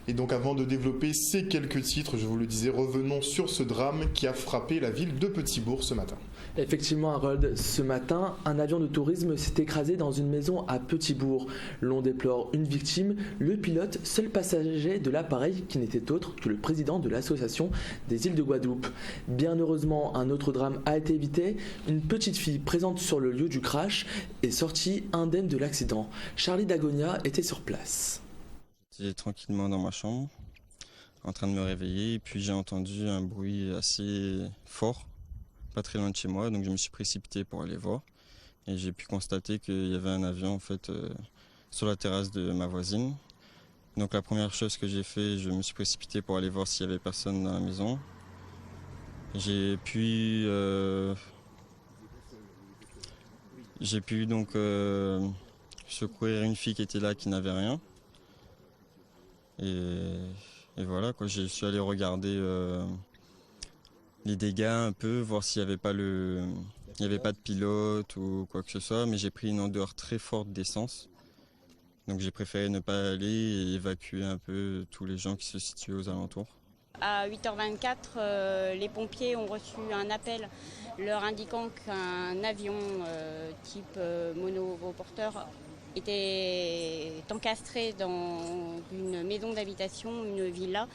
Et donc avant de développer ces quelques titres, je vous le disais, revenons sur ce drame qui a frappé la ville de Petit-Bourg ce matin. Effectivement, Harold, ce matin, un avion de tourisme s'est écrasé dans une maison à Petit-Bourg. L'on déplore une victime, le pilote, seul passager de l'appareil qui n'était autre que le président de l'association des îles de Guadeloupe. Bien heureusement, un autre drame a été évité. Une petite fille présente sur le lieu du crash est sortie indemne de l'accident. Charlie Dagonia était sur place. J'étais tranquillement dans ma chambre, en train de me réveiller, et puis j'ai entendu un bruit assez fort, pas très loin de chez moi, donc je me suis précipité pour aller voir. Et j'ai pu constater qu'il y avait un avion en fait, sur la terrasse de ma voisine. Donc la première chose que j'ai fait, je me suis précipité pour aller voir s'il n'y avait personne dans la maison. J'ai pu donc secourir une fille qui était là qui n'avait rien. Et voilà, quoi. Je suis allé regarder les dégâts un peu, voir s'il n'y avait pas il n'y avait pas de pilote ou quoi que ce soit, mais j'ai pris une odeur très forte d'essence. Donc j'ai préféré ne pas aller et évacuer un peu tous les gens qui se situaient aux alentours. À 8h24, les pompiers ont reçu un appel leur indiquant qu'un avion type monoporteur était encastré dans une maison d'habitation, une villa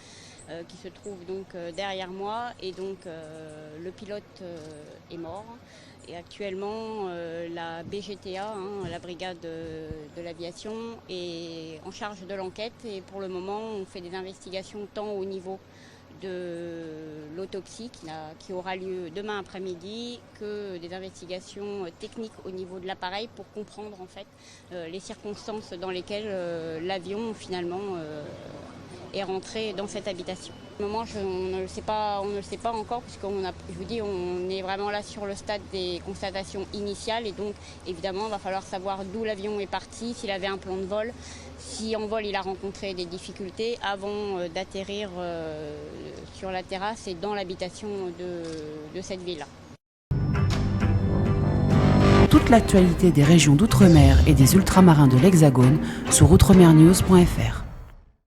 qui se trouve donc derrière moi, et donc le pilote est mort. Et actuellement, la BGTA, la brigade de l'aviation, est en charge de l'enquête, et pour le moment on fait des investigations tant au niveau de l'autopsie qui aura lieu demain après-midi, que des investigations techniques au niveau de l'appareil pour comprendre en fait les circonstances dans lesquelles l'avion finalement est rentré dans cette habitation. Pour le moment, on ne le sait pas encore, je vous dis, on est vraiment là sur le stade des constatations initiales, et donc évidemment il va falloir savoir d'où l'avion est parti, s'il avait un plan de vol, si en vol il a rencontré des difficultés avant d'atterrir sur la terrasse et dans l'habitation de cette villa. Toute l'actualité des régions d'outre-mer et des ultramarins de l'Hexagone sur outremernews.fr.